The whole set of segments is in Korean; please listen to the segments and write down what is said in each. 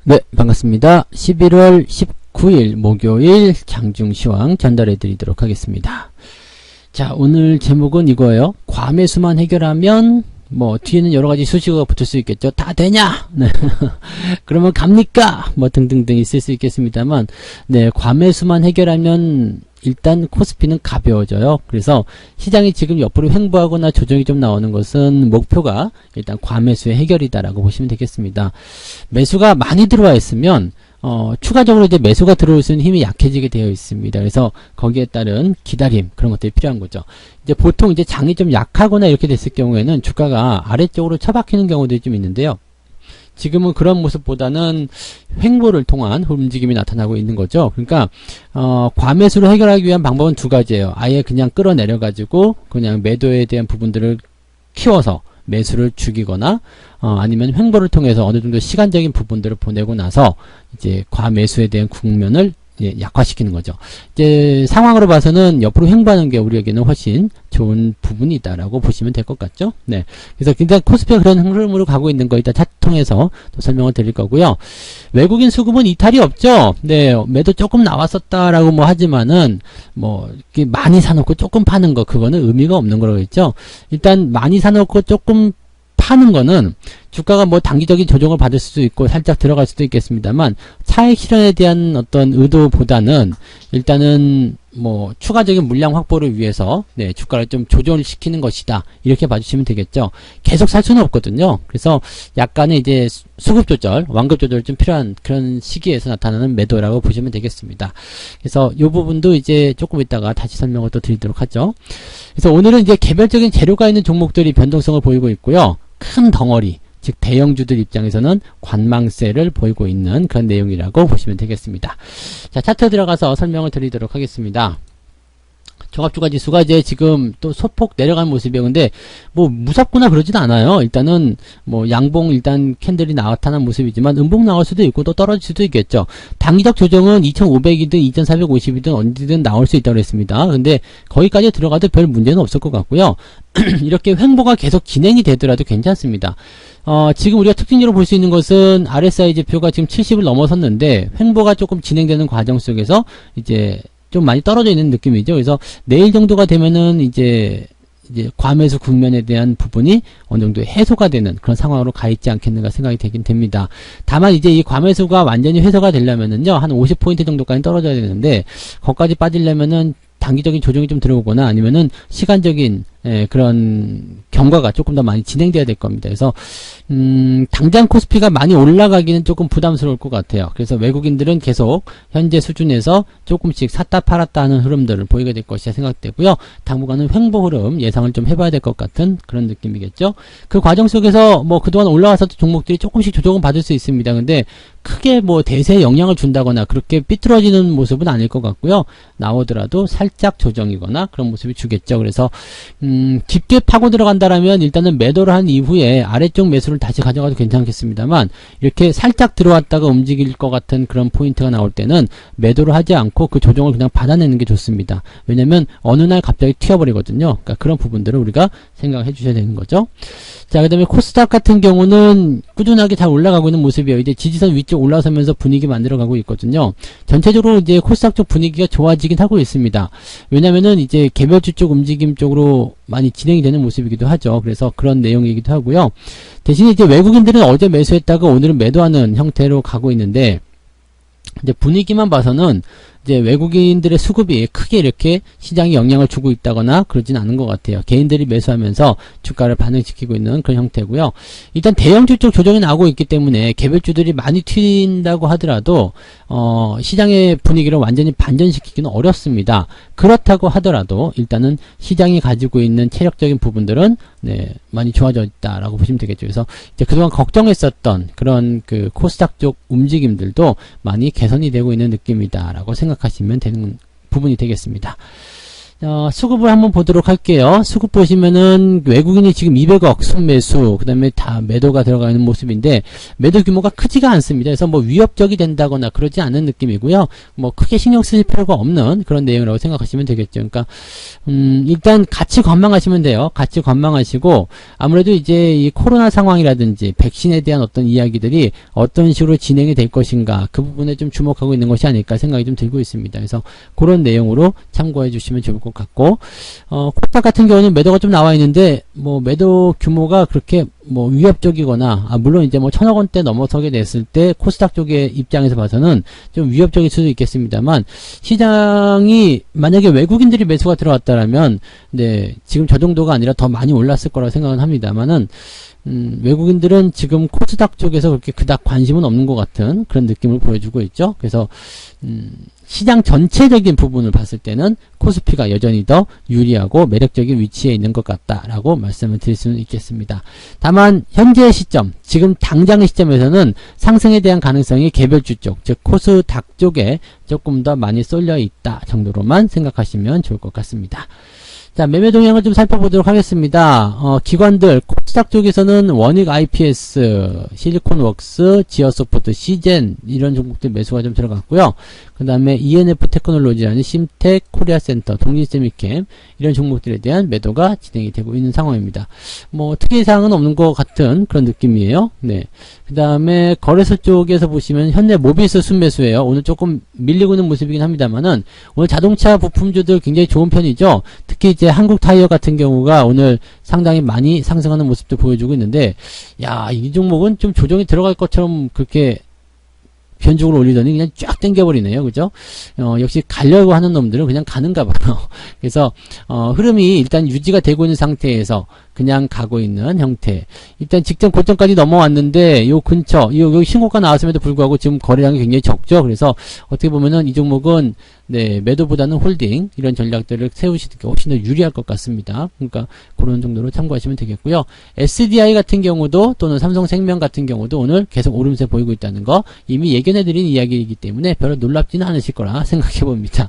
네, 반갑습니다. 11월 19일 목요일 장중시황 전달해 드리도록 하겠습니다. 자, 오늘 제목은 이거예요. 과매수만 해결하면 뒤에는 여러가지 수식어가 붙을 수 있겠죠. 다 되냐? 네. 그러면 갑니까? 등등등 있을 수 있겠습니다만, 네, 과매수만 해결하면 일단 코스피는 가벼워져요. 그래서 시장이 지금 옆으로 횡보하거나 조정이 좀 나오는 것은 목표가 일단 과매수의 해결이다라고 보시면 되겠습니다. 매수가 많이 들어와 있으면 추가적으로 이제 매수가 들어올 수 있는 힘이 약해지게 되어 있습니다. 그래서 거기에 따른 기다림, 그런 것들이 필요한 거죠. 이제 보통 이제 장이 좀 약하거나 이렇게 됐을 경우에는 주가가 아래쪽으로 처박히는 경우들이 좀 있는데요. 지금은 그런 모습보다는 횡보를 통한 움직임이 나타나고 있는 거죠. 그러니까 과매수를 해결하기 위한 방법은 두 가지예요. 아예 그냥 끌어내려 가지고 그냥 매도에 대한 부분들을 키워서 매수를 죽이거나 아니면 횡보를 통해서 어느 정도 시간적인 부분들을 보내고 나서 이제 과매수에 대한 국면을 약화시키는 거죠. 이제 상황으로 봐서는 옆으로 횡보하는 게 우리에게는 훨씬 좋은 부분이다라고 보시면 될 것 같죠? 네. 그래서 일단 코스피가 그런 흐름으로 가고 있는 거 일단 차트 통해서 또 설명을 드릴 거고요. 외국인 수급은 이탈이 없죠? 네. 매도 조금 나왔었다라고 하지만은 이렇게 많이 사놓고 조금 파는 거, 그거는 의미가 없는 거라고 했죠? 일단 많이 사놓고 조금 파는 거는 주가가 단기적인 조정을 받을 수도 있고 살짝 들어갈 수도 있겠습니다만 차익 실현에 대한 어떤 의도보다는 일단은 추가적인 물량 확보를 위해서 주가를 좀 조정을 시키는 것이다, 이렇게 봐주시면 되겠죠. 계속 살 수는 없거든요. 그래서 약간의 이제 수급 조절, 완급 조절이 좀 필요한 그런 시기에서 나타나는 매도라고 보시면 되겠습니다. 그래서 이 부분도 이제 조금 있다가 다시 설명을 또 드리도록 하죠. 그래서 오늘은 이제 개별적인 재료가 있는 종목들이 변동성을 보이고 있고요. 큰 덩어리, 즉 대형주들 입장에서는 관망세를 보이고 있는 그런 내용이라고 보시면 되겠습니다. 자, 차트 들어가서 설명을 드리도록 하겠습니다. 종합주가지수가 이제 지금 또 소폭 내려가는 모습이에요. 근데 무섭거나 그러진 않아요. 일단은 양봉 일단 캔들이 나타난 모습이지만 음봉 나올 수도 있고 또 떨어질 수도 있겠죠. 단기적 조정은 2500이든 2450이든 언제든 나올 수 있다고 했습니다. 근데 거기까지 들어가도 별 문제는 없을 것 같고요. 이렇게 횡보가 계속 진행이 되더라도 괜찮습니다. 지금 우리가 특징적으로 볼 수 있는 것은 RSI 지표가 지금 70을 넘어섰는데 횡보가 조금 진행되는 과정 속에서 이제 좀 많이 떨어져 있는 느낌이죠. 그래서 내일 정도가 되면은 이제 과매수 국면에 대한 부분이 어느 정도 해소가 되는 그런 상황으로 가 있지 않겠는가 생각이 되긴 됩니다. 다만 이제 이 과매수가 완전히 해소가 되려면은요, 한 50포인트 정도까지 떨어져야 되는데, 거기까지 빠지려면은 단기적인 조정이 좀 들어오거나 아니면은 시간적인 그런 경과가 조금 더 많이 진행돼야 될 겁니다. 그래서 당장 코스피가 많이 올라가기는 조금 부담스러울 것 같아요. 그래서 외국인들은 계속 현재 수준에서 조금씩 샀다 팔았다 하는 흐름들을 보이게 될 것이라 생각되고요. 당분간은 횡보 흐름 예상을 좀 해봐야 될 것 같은 그런 느낌이겠죠. 그 과정 속에서 그동안 올라왔었던 종목들이 조금씩 조정은 받을 수 있습니다. 근데 크게 대세에 영향을 준다거나 그렇게 삐뚤어지는 모습은 아닐 것 같고요. 나오더라도 살짝 조정이거나 그런 모습이 주겠죠. 그래서 깊게 파고 들어간다라면 일단은 매도를 한 이후에 아래쪽 매수를 다시 가져가도 괜찮겠습니다만, 이렇게 살짝 들어왔다가 움직일 것 같은 그런 포인트가 나올 때는 매도를 하지 않고 그 조정을 그냥 받아내는 게 좋습니다. 왜냐면 어느 날 갑자기 튀어버리거든요. 그러니까 그런 부분들을 우리가 생각해 주셔야 되는 거죠. 자, 그 다음에 코스닥 같은 경우는 꾸준하게 잘 올라가고 있는 모습이에요. 이제 지지선 위쪽 올라서면서 분위기 만들어가고 있거든요. 전체적으로 이제 코스닥 쪽 분위기가 좋아지긴 하고 있습니다. 왜냐면은 이제 개별주 쪽 움직임 쪽으로 많이 진행이 되는 모습이기도 하죠. 그래서 그런 내용이기도 하고요. 대신에 이제 외국인들은 어제 매수했다가 오늘은 매도하는 형태로 가고 있는데, 이제 분위기만 봐서는 이제 외국인들의 수급이 크게 이렇게 시장에 영향을 주고 있다거나 그러진 않은 것 같아요. 개인들이 매수하면서 주가를 반응시키고 있는 그런 형태고요. 일단 대형주 쪽 조정이 나오고 있기 때문에 개별주들이 많이 튄다고 하더라도 시장의 분위기를 완전히 반전시키기는 어렵습니다. 그렇다고 하더라도 일단은 시장이 가지고 있는 체력적인 부분들은 많이 좋아져 있다라고 보시면 되겠죠. 그래서 이제 그동안 걱정했었던 그런 그 코스닥 쪽 움직임들도 많이 개선이 되고 있는 느낌이다라고 생각하시면 되는 부분이 되겠습니다. 수급을 한번 보도록 할게요. 수급 보시면은 외국인이 지금 200억 순매수, 그 다음에 다 매도가 들어가 있는 모습인데 매도 규모가 크지가 않습니다. 그래서 뭐 위협적이 된다거나 그러지 않은 느낌이고요. 뭐 크게 신경 쓰실 필요가 없는 그런 내용이라고 생각하시면 되겠죠. 그러니까 일단 같이 관망하시면 돼요. 같이 관망하시고 아무래도 이제 이 코로나 상황이라든지 백신에 대한 어떤 이야기들이 어떤 식으로 진행이 될 것인가 그 부분에 좀 주목하고 있는 것이 아닐까 생각이 좀 들고 있습니다. 그래서 그런 내용으로 참고해 주시면 좋을 것 같고 코스닥 같은 경우는 매도가 좀 나와 있는데 뭐 매도 규모가 그렇게 뭐 위협적이거나 물론 이제 뭐 1000억 원대 넘어서게 됐을 때 코스닥 쪽의 입장에서 봐서는 좀 위협적일 수도 있겠습니다만 시장이 만약에 외국인들이 매수가 들어왔다라면 네 지금 저 정도가 아니라 더 많이 올랐을 거라고 생각은 합니다만은 외국인들은 지금 코스닥 쪽에서 그렇게 그닥 관심은 없는 것 같은 그런 느낌을 보여주고 있죠. 그래서 시장 전체적인 부분을 봤을 때는 코스피가 여전히 더 유리하고 매력적인 위치에 있는 것 같다라고 말씀을 드릴 수는 있겠습니다. 다만 현재 시점, 지금 당장의 시점에서는 상승에 대한 가능성이 개별주 쪽, 즉 코스닥 쪽에 조금 더 많이 쏠려 있다 정도로만 생각하시면 좋을 것 같습니다. 자, 매매 동향을 좀 살펴보도록 하겠습니다. 기관들, 코스닥 쪽에서는 원익 IPS, 실리콘웍스, 지어소프트, 시젠, 이런 종목들 매수가 좀 들어갔고요. 그 다음에 ENF 테크놀로지라는 심텍, 코리아센터, 동진세미캠, 이런 종목들에 대한 매도가 진행이 되고 있는 상황입니다. 뭐, 특이사항은 없는 것 같은 그런 느낌이에요. 네. 그 다음에 거래소 쪽에서 보시면 현대 모비스 순매수예요. 오늘 조금 밀리고 있는 모습이긴 합니다만은, 오늘 자동차 부품주들 굉장히 좋은 편이죠. 특히 이제 한국 타이어 같은 경우가 오늘 상당히 많이 상승하는 모습도 보여주고 있는데, 야, 이 종목은 좀 조정이 들어갈 것처럼 그렇게 변죽을 올리더니 그냥 쫙 당겨버리네요. 그죠? 역시 가려고 하는 놈들은 그냥 가는가 봐요. 그래서, 흐름이 일단 유지가 되고 있는 상태에서 그냥 가고 있는 형태. 일단 직전 고점까지 넘어왔는데, 요 근처, 여기 신고가 나왔음에도 불구하고 지금 거래량이 굉장히 적죠. 그래서 어떻게 보면은 이 종목은 네, 매도보다는 홀딩, 이런 전략들을 세우시는 게 훨씬 더 유리할 것 같습니다. 그러니까 그런 정도로 참고하시면 되겠고요. SDI 같은 경우도 또는 삼성생명 같은 경우도 오늘 계속 오름세 보이고 있다는 거 이미 예견해드린 이야기이기 때문에 별로 놀랍지는 않으실 거라 생각해 봅니다.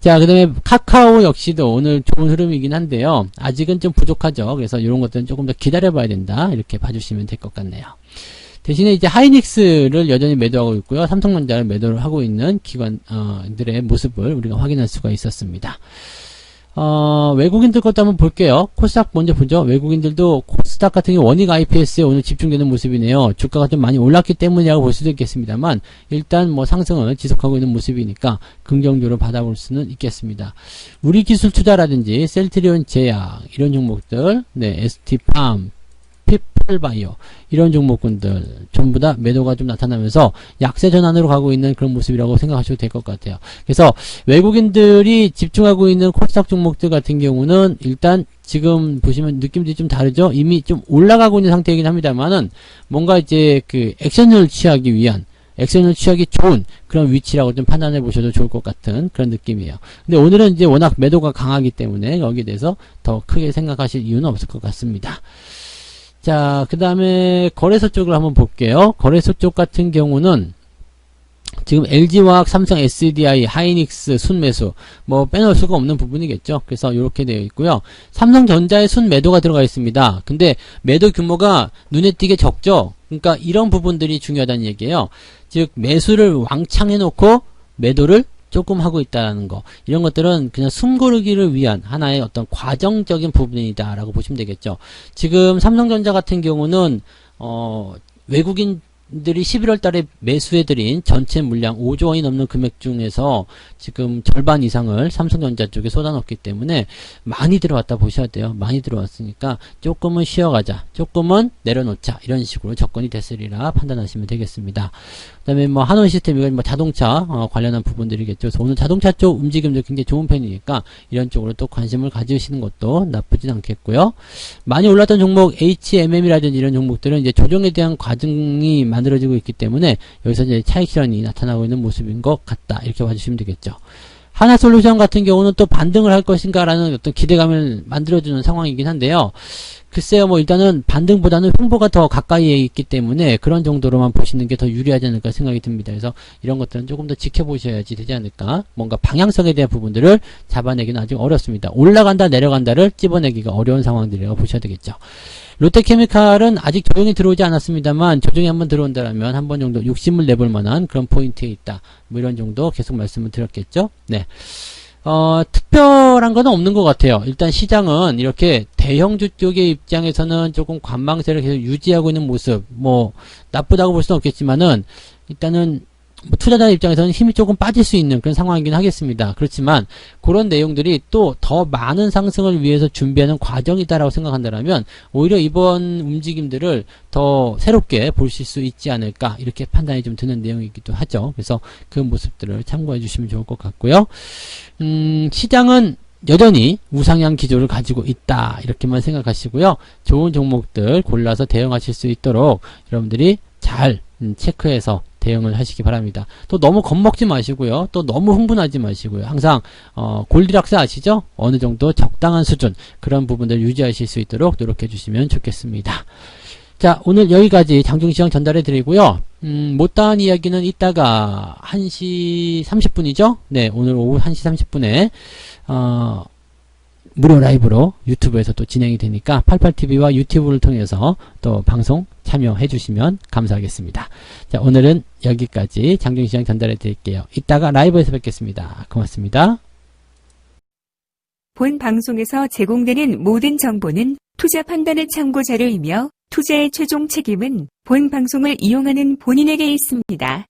자, 그 다음에 카카오 역시도 오늘 좋은 흐름이긴 한데요. 아직은 좀 부족하죠. 그래서 이런 것들은 조금 더 기다려봐야 된다. 이렇게 봐주시면 될 것 같네요. 대신에 이제 하이닉스를 여전히 매도하고 있고요. 삼성전자를 매도를 하고 있는 기관들의 모습을 우리가 확인할 수가 있었습니다. 외국인들 것도 한번 볼게요. 코스닥 먼저 보죠. 외국인들도 코스닥 같은 경우 원익 IPS에 오늘 집중되는 모습이네요. 주가가 좀 많이 올랐기 때문이라고 볼 수도 있겠습니다만 일단 뭐 상승을 지속하고 있는 모습이니까 긍정적으로 받아볼 수는 있겠습니다. 우리기술투자라든지 셀트리온 제약 이런 종목들, 네, ST팜, 피플바이오 이런 종목군들 전부 다 매도가 좀 나타나면서 약세 전환으로 가고 있는 그런 모습이라고 생각하셔도 될 것 같아요. 그래서 외국인들이 집중하고 있는 코스닥 종목들 같은 경우는 일단 지금 보시면 느낌들이 좀 다르죠. 이미 좀 올라가고 있는 상태이긴 합니다만은 뭔가 이제 그 액션을 취하기 위한 액션을 취하기 좋은 그런 위치라고 좀 판단해 보셔도 좋을 것 같은 그런 느낌이에요. 근데 오늘은 이제 워낙 매도가 강하기 때문에 여기에 대해서 더 크게 생각하실 이유는 없을 것 같습니다. 자, 그 다음에 거래소 쪽을 한번 볼게요. 거래소 쪽 같은 경우는 지금 LG화학, 삼성 SDI, 하이닉스 순매수 뭐 빼놓을 수가 없는 부분이겠죠. 그래서 이렇게 되어 있고요. 삼성전자에 순매도가 들어가 있습니다. 근데 매도 규모가 눈에 띄게 적죠. 그러니까 이런 부분들이 중요하다는 얘기예요. 즉 매수를 왕창 해놓고 매도를 조금 하고 있다는 거 이런 것들은 그냥 숨 고르기를 위한 하나의 어떤 과정적인 부분이다 라고 보시면 되겠죠. 지금 삼성전자 같은 경우는 외국인들이 11월 달에 매수해드린 전체 물량 5조 원이 넘는 금액 중에서 지금 절반 이상을 삼성전자 쪽에 쏟아넣기 때문에 많이 들어왔다 보셔야 돼요. 많이 들어왔으니까 조금은 쉬어가자, 조금은 내려놓자 이런 식으로 접근이 됐으리라 판단하시면 되겠습니다. 그 다음에 뭐 한원시스템 이건 뭐 자동차 관련한 부분들이겠죠. 그래서 오늘 자동차 쪽 움직임도 굉장히 좋은 편이니까 이런 쪽으로 또 관심을 가지시는 것도 나쁘진 않겠고요. 많이 올랐던 종목 HMM이라든지 이런 종목들은 이제 조정에 대한 과정이 만들어지고 있기 때문에 여기서 이제 차익 실현이 나타나고 있는 모습인 것 같다 이렇게 봐주시면 되겠죠. 하나솔루션 같은 경우는 또 반등을 할 것인가 라는 어떤 기대감을 만들어주는 상황이긴 한데요. 글쎄요, 뭐 일단은 반등보다는 횡보가 더 가까이에 있기 때문에 그런 정도로만 보시는 게 더 유리하지 않을까 생각이 듭니다. 그래서 이런 것들은 조금 더 지켜보셔야지 되지 않을까. 뭔가 방향성에 대한 부분들을 잡아내기는 아직 어렵습니다. 올라간다 내려간다를 찝어내기가 어려운 상황들이라고 보셔야 되겠죠. 롯데케미칼은 아직 조정이 들어오지 않았습니다만 조정이 한번 들어온다면 한 번 정도 욕심을 내볼 만한 그런 포인트에 있다. 뭐 이런 정도 계속 말씀을 드렸겠죠. 네. 특별한 건 없는 것 같아요. 일단 시장은 이렇게 대형주 쪽의 입장에서는 조금 관망세를 계속 유지하고 있는 모습, 뭐, 나쁘다고 볼 수는 없겠지만은, 일단은, 뭐 투자자 입장에서는 힘이 조금 빠질 수 있는 그런 상황이긴 하겠습니다. 그렇지만, 그런 내용들이 또 더 많은 상승을 위해서 준비하는 과정이다라고 생각한다면, 오히려 이번 움직임들을 더 새롭게 보실 수 있지 않을까, 이렇게 판단이 좀 드는 내용이기도 하죠. 그래서 그 모습들을 참고해 주시면 좋을 것 같고요. 시장은 여전히 우상향 기조를 가지고 있다. 이렇게만 생각하시고요. 좋은 종목들 골라서 대응하실 수 있도록 여러분들이 잘 체크해서 대응을 하시기 바랍니다. 또 너무 겁먹지 마시고요. 또 너무 흥분하지 마시고요. 항상 골디락스 아시죠? 어느 정도 적당한 수준 그런 부분들을 유지하실 수 있도록 노력해 주시면 좋겠습니다. 자, 오늘 여기까지 장중시황 전달해 드리고요. 못다한 이야기는 이따가 1시 30분이죠? 네, 오늘 오후 1시 30분에 무료 라이브로 유튜브에서 또 진행이 되니까 88TV와 유튜브를 통해서 또 방송 참여해 주시면 감사하겠습니다. 자, 오늘은 여기까지 장중시황 전달해 드릴게요. 이따가 라이브에서 뵙겠습니다. 고맙습니다. 본 방송에서 제공되는 모든 정보는 투자 판단의 참고 자료이며 투자의 최종 책임은 본 방송을 이용하는 본인에게 있습니다.